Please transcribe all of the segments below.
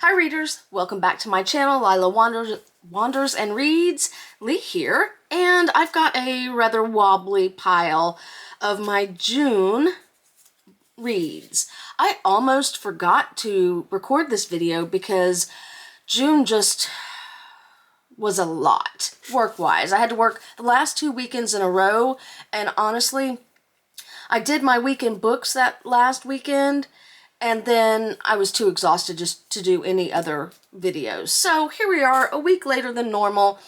Hi readers, welcome back to my channel. Lila Wanders and Reads. Lee here, and I've got a rather wobbly pile of my June reads. I almost forgot to record this video because June just was a lot work-wise. I had to work the last 2 weekends in a row, and honestly, I did my weekend books that last weekend, and then I was too exhausted just to do any other videos. So here we are, a week later than normal,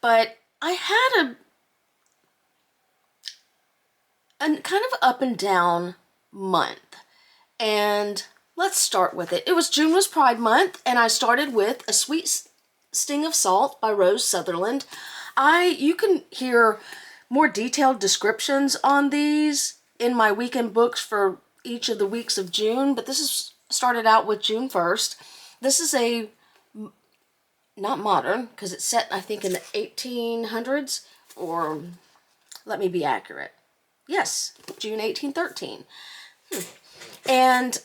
but I had a kind of up and down month. And let's start with it. June was Pride Month, and I started with A Sweet Sting of Salt by Rose Sutherland. You can hear more detailed descriptions on these in my weekend books for each of the weeks of June, but this is started out with June 1st. This is not modern, because it's set, I think, in the 1800s, or let me be accurate. Yes, June 1813. And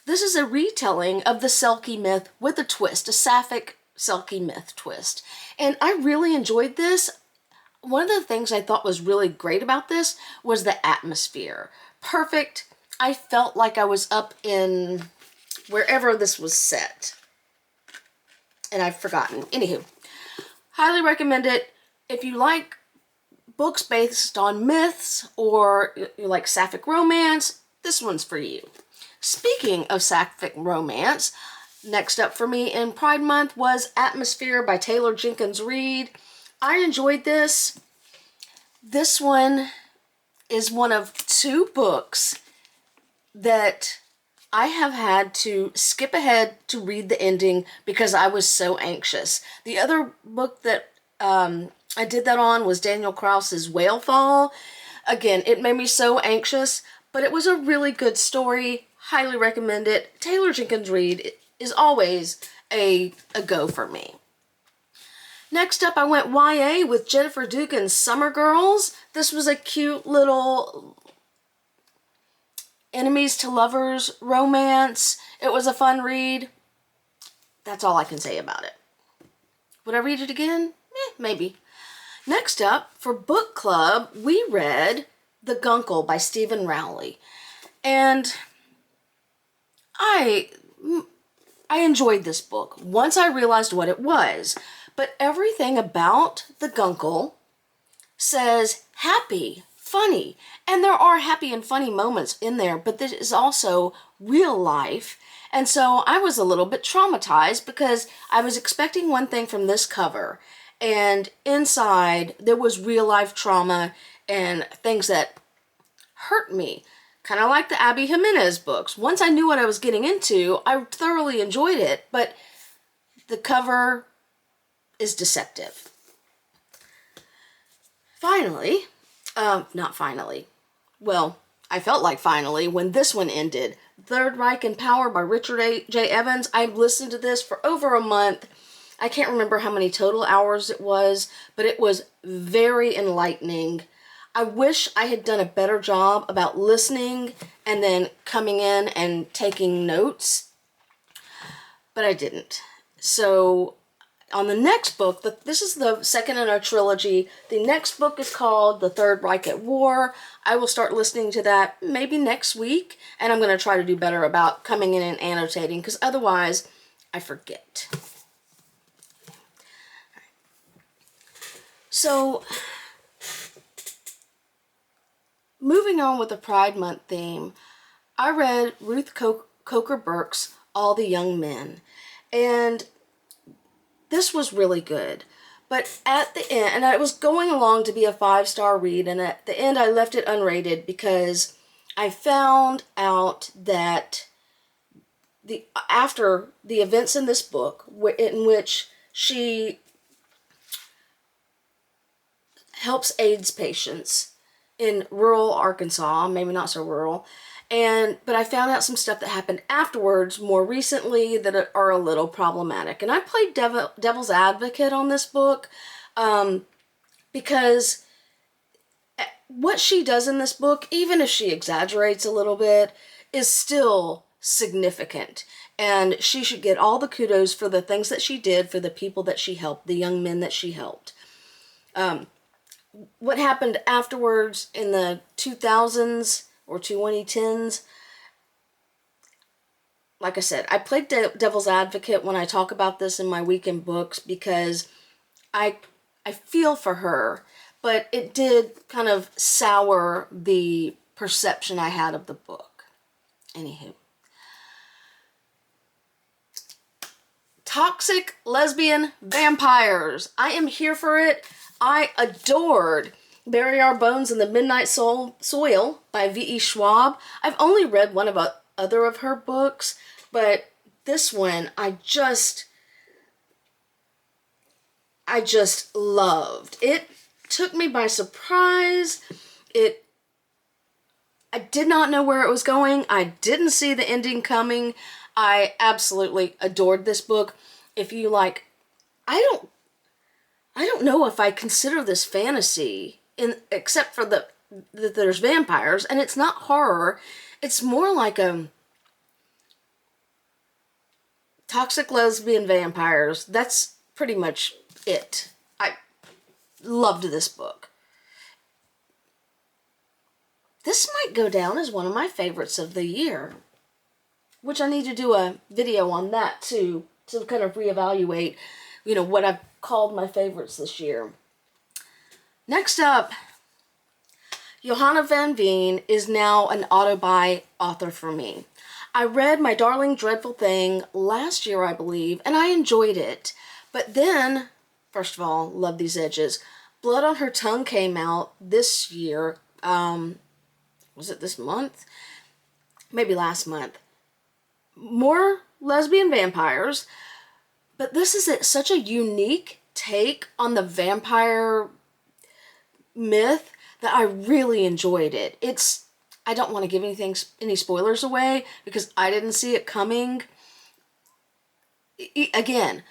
this is a retelling of the Selkie myth with a twist, a sapphic Selkie myth twist. And I really enjoyed this. One of the things I thought was really great about this was the atmosphere. Perfect. I felt like I was up in wherever this was set. And I've forgotten. Anywho, highly recommend it. If you like books based on myths, or you like sapphic romance, this one's for you. Speaking of sapphic romance, next up for me in Pride Month was Atmosphere by Taylor Jenkins Reid. I enjoyed this. This one is one of 2 books that I have had to skip ahead to read the ending because I was so anxious. The other book that I did that on was Daniel Krause's Whale Fall. Again, it made me so anxious, but it was a really good story. Highly recommend it. Taylor Jenkins Reid is always a go for me. Next up, I went YA with Jennifer Dugan's Summer Girls. This was a cute little enemies to lovers romance. It was a fun read. That's all I can say about it. Would I read it again? Maybe. Next up, for book club, we read The Guncle by Stephen Rowley. And I enjoyed this book once I realized what it was. But everything about The Guncle says happy, funny. And there are happy and funny moments in there, but this is also real life. And so I was a little bit traumatized because I was expecting one thing from this cover, and inside there was real life trauma and things that hurt me. Kind of like the Abby Jimenez books. Once I knew what I was getting into, I thoroughly enjoyed it, but the cover is deceptive. Finally, not finally. Well, I felt like finally when this one ended. Third Reich in Power by Richard J. Evans. I've listened to this for over a month. I can't remember how many total hours it was, but it was very enlightening. I wish I had done a better job about listening and then coming in and taking notes, but I didn't. So on the next book, this is the second in our trilogy. The next book is called The Third Reich at War. I will start listening to that maybe next week, and I'm going to try to do better about coming in and annotating, because otherwise I forget. So, moving on with the Pride Month theme, I read Ruth Coker Burke's All the Young Men, and this was really good. But at the end, and it was going along to be a 5-star read, and at the end I left it unrated because I found out that after the events in this book, in which she helps AIDS patients in rural Arkansas, maybe not so rural, but I found out some stuff that happened afterwards, more recently, that are a little problematic. And I played devil's advocate on this book because what she does in this book, even if she exaggerates a little bit, is still significant. And she should get all the kudos for the things that she did for the people that she helped, the young men that she helped. What happened afterwards in the 2000s or 2010s, like I said, I played devil's advocate when I talk about this in my weekend books because I feel for her, but it did kind of sour the perception I had of the book. Anywho. Toxic lesbian vampires. I am here for it. I adored Bury Our Bones in the Midnight Soil by V.E. Schwab. I've only read one of other of her books, but this one I just loved. It took me by surprise. I did not know where it was going. I didn't see the ending coming. I absolutely adored this book. If you like, I don't know if I consider this fantasy, except for that there's vampires, and it's not horror. It's more like a toxic lesbian vampires. That's pretty much it. I loved this book. This might go down as one of my favorites of the year, which I need to do a video on that too, to kind of reevaluate, what I've called my favorites this year. Next up, Johanna Van Veen is now an auto-buy author for me. I read My Darling Dreadful Thing last year, I believe, and I enjoyed it. But then, first of all, love these edges. Blood on Her Tongue came out this year. Was it this month? Maybe last month. More lesbian vampires, but this is such a unique take on the vampire myth that I really enjoyed it. I don't want to give any spoilers away because I didn't see it coming. Again,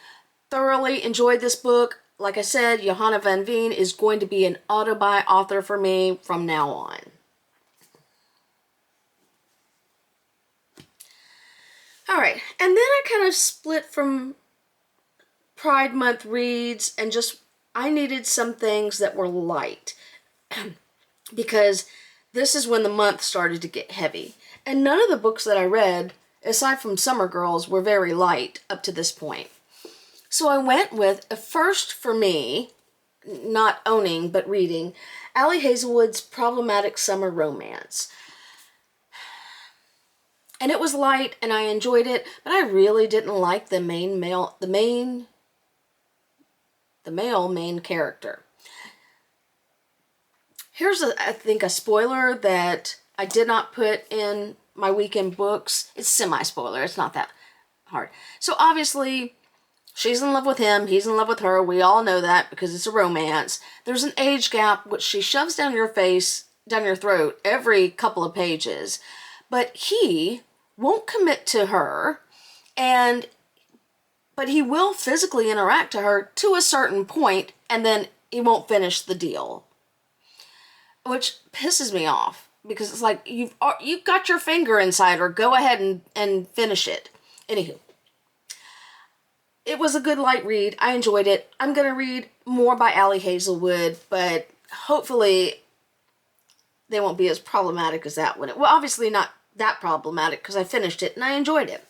thoroughly enjoyed this book. Like I said, Johanna Van Veen is going to be an auto-buy author for me from now on. Alright, and then I kind of split from Pride Month reads and I needed some things that were light because this is when the month started to get heavy. And none of the books that I read, aside from Summer Girls, were very light up to this point. So I went with a first for me, not owning but reading, Ali Hazelwood's Problematic Summer Romance. And it was light and I enjoyed it, but I really didn't like the male main character. Here's I think a spoiler that I did not put in my weekend books. It's semi-spoiler, it's not that hard. So obviously she's in love with him, he's in love with her. We all know that because it's a romance. There's an age gap which she shoves down your throat every couple of pages. But he won't commit to her, but he will physically interact to her to a certain point, and then he won't finish the deal, which pisses me off because it's like you've got your finger inside her. Go ahead and finish it. Anywho, it was a good light read. I enjoyed it. I'm gonna read more by Ali Hazelwood, but hopefully they won't be as problematic as that one. Well, obviously not that problematic because I finished it and I enjoyed it.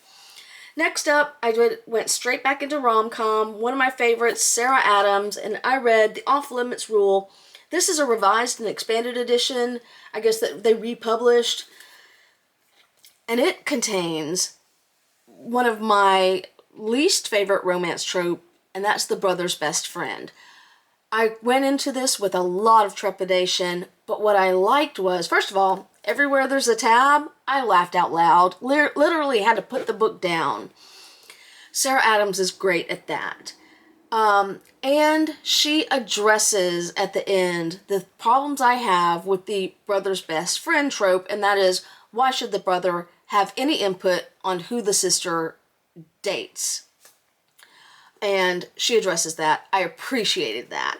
Next up, I went straight back into rom-com. One of my favorites, Sarah Adams, and I read The Off-Limits Rule. This is a revised and expanded edition, I guess, that they republished. And it contains one of my least favorite romance trope, and that's the brother's best friend. I went into this with a lot of trepidation, but what I liked was, first of all, everywhere there's a tab, I laughed out loud. Literally had to put the book down. Sarah Adams is great at that. And she addresses at the end the problems I have with the brother's best friend trope, and that is, why should the brother have any input on who the sister dates? And she addresses that. I appreciated that.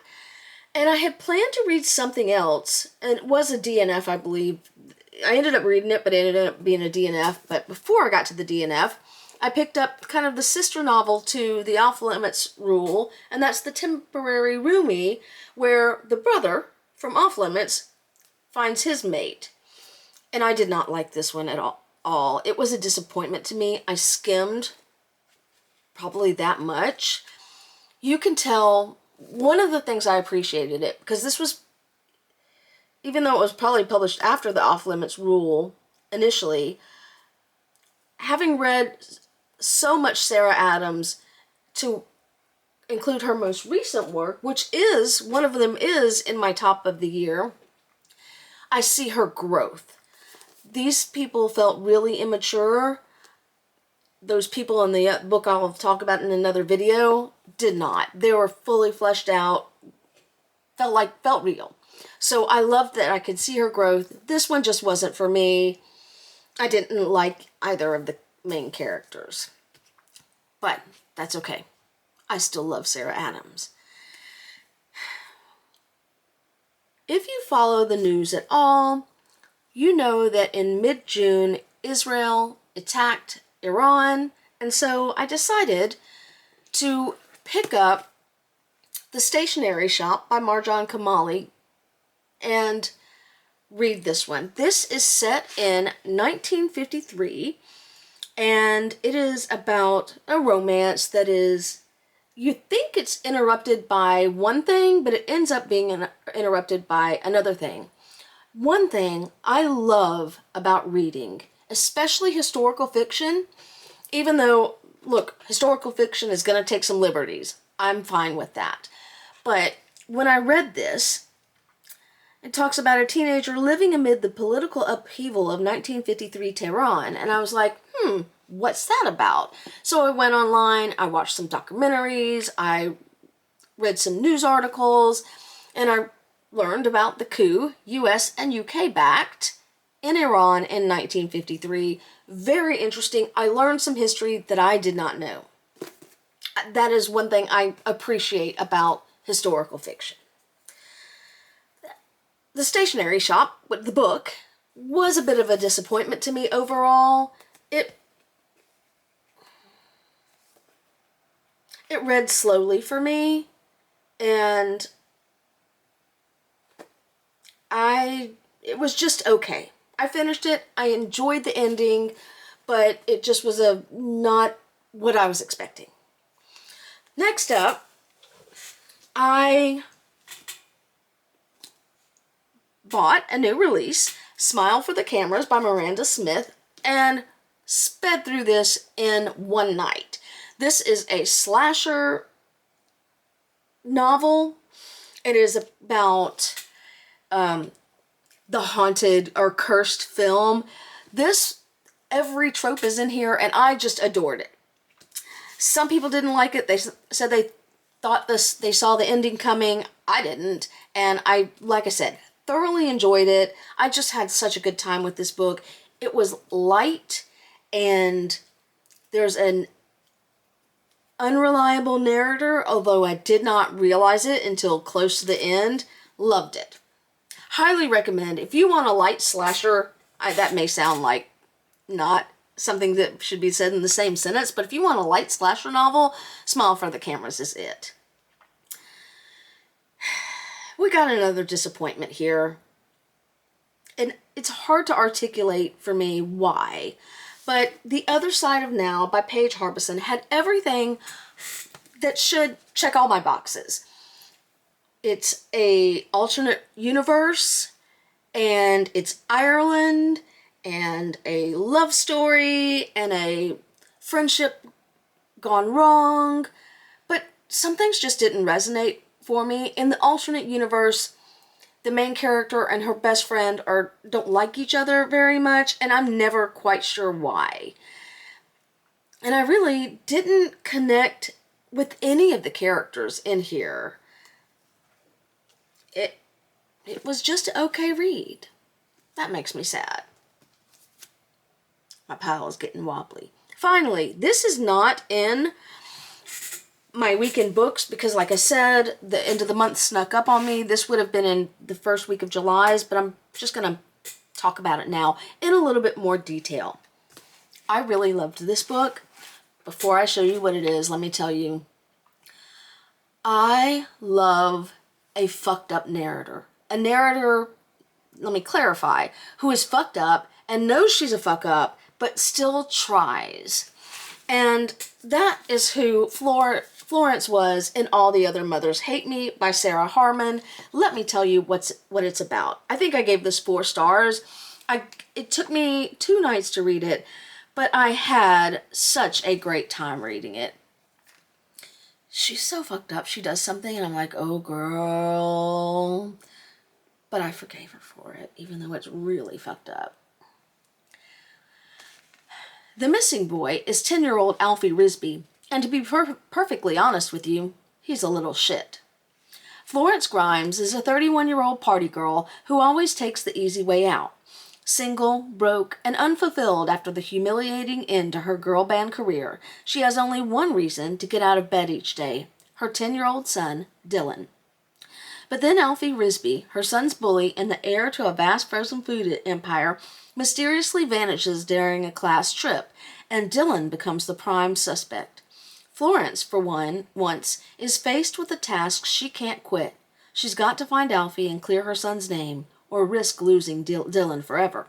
And I had planned to read something else, and it was a DNF, I believe, I ended up reading it, but it ended up being a DNF. But before I got to the DNF, I picked up kind of the sister novel to the Off Limits Rule, and that's The Temporary Roomie, where the brother from Off Limits finds his mate. And I did not like this one at all. It was a disappointment to me. I skimmed probably that much. You can tell, one of the things I appreciated it, because this was, even though it was probably published after the Off Limits Rule initially, having read so much Sarah Adams to include her most recent work, which is, one of them is in my top of the year, I see her growth. These people felt really immature. Those people in the book I'll talk about in another video did not. They were fully fleshed out, felt real. So I loved that I could see her growth. This one just wasn't for me. I didn't like either of the main characters. But that's okay. I still love Sarah Adams. If you follow the news at all, you know that in mid-June, Israel attacked Iran, and so I decided to pick up The Stationery Shop by Marjan Kamali and read this one. This is set in 1953, and it is about a romance that is, you think it's interrupted by one thing, but it ends up being interrupted by another thing. One thing I love about reading, especially historical fiction, even though, look, historical fiction is going to take some liberties. I'm fine with that. But when I read this, it talks about a teenager living amid the political upheaval of 1953 Tehran. And I was like, what's that about? So I went online, I watched some documentaries, I read some news articles, and I learned about the coup US and UK backed in Iran in 1953. Very interesting. I learned some history that I did not know. That is one thing I appreciate about historical fiction. The Stationery Shop, with the book, was a bit of a disappointment to me overall. It read slowly for me, and it was just okay. I finished it, I enjoyed the ending, but it just was not what I was expecting. Next up, I bought a new release, Smile for the Cameras by Miranda Smith, and sped through this in one night. This is a slasher novel. It is about the haunted or cursed film. Every trope is in here, and I just adored it. Some people didn't like it. They said they thought they saw the ending coming. I didn't, and like I said, thoroughly enjoyed it. I just had such a good time with this book. It was light, and there's an unreliable narrator, although I did not realize it until close to the end. Loved it. Highly recommend. If you want a light slasher, that may sound like not something that should be said in the same sentence, but if you want a light slasher novel, Smile for the Cameras is it. We got another disappointment here. And it's hard to articulate for me why, but The Other Side of Now by Paige Harbison had everything that should check all my boxes. It's a alternate universe, and it's Ireland, and a love story, and a friendship gone wrong, but some things just didn't resonate for me. In the alternate universe, the main character and her best friend don't like each other very much, and I'm never quite sure why. And I really didn't connect with any of the characters in here. It was just an okay read. That makes me sad. My pile is getting wobbly. Finally, this is not in my weekend books because, like I said, the end of the month snuck up on me. This would have been in the first week of July's, but I'm just going to talk about it now in a little bit more detail. I really loved this book. Before I show you what it is, let me tell you, I love a fucked up narrator. A narrator, let me clarify, who is fucked up and knows she's a fuck up, but still tries. And that is who Florence was in All the Other Mothers Hate Me by Sarah Harmon. Let me tell you what it's about. I think I gave this 4 stars. It took me 2 nights to read it, but I had such a great time reading it. She's so fucked up. She does something and I'm like, oh girl. But I forgave her for it, even though it's really fucked up. The missing boy is 10-year-old Alfie Risby, and to be perfectly honest with you, he's a little shit. Florence Grimes is a 31-year-old party girl who always takes the easy way out. Single, broke, and unfulfilled after the humiliating end to her girl band career, she has only one reason to get out of bed each day: her 10-year-old son, Dylan. But then Alfie Risby, her son's bully and the heir to a vast frozen food empire, mysteriously vanishes during a class trip, and Dylan becomes the prime suspect. Florence, for once, is faced with a task she can't quit. She's got to find Alfie and clear her son's name, or risk losing Dylan forever.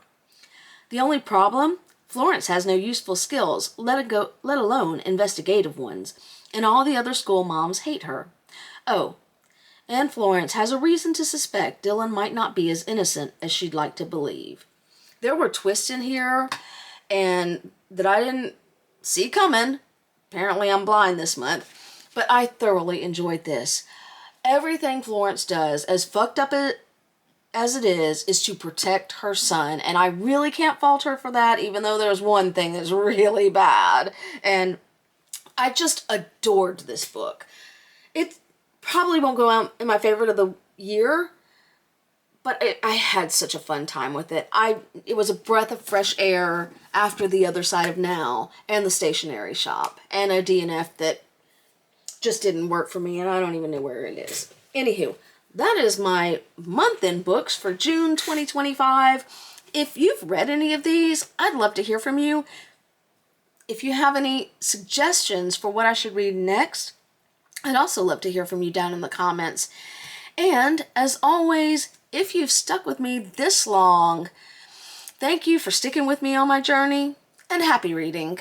The only problem? Florence has no useful skills, let alone investigative ones, and all the other school moms hate her. Oh, and Florence has a reason to suspect Dylan might not be as innocent as she'd like to believe. There were twists in here and that I didn't see coming. Apparently I'm blind this month, but I thoroughly enjoyed this. Everything Florence does, as fucked up as it is to protect her son, and I really can't fault her for that, even though there's one thing that's really bad. And I just adored this book. It probably won't go out in my favorite of the year, but I had such a fun time with it. It was a breath of fresh air after The Other Side of Now and The Stationery Shop and a DNF that just didn't work for me, and I don't even know where it is. Anywho, that is my month in books for June 2025. If you've read any of these, I'd love to hear from you. If you have any suggestions for what I should read next, I'd also love to hear from you down in the comments. And as always, if you've stuck with me this long, thank you for sticking with me on my journey, and happy reading.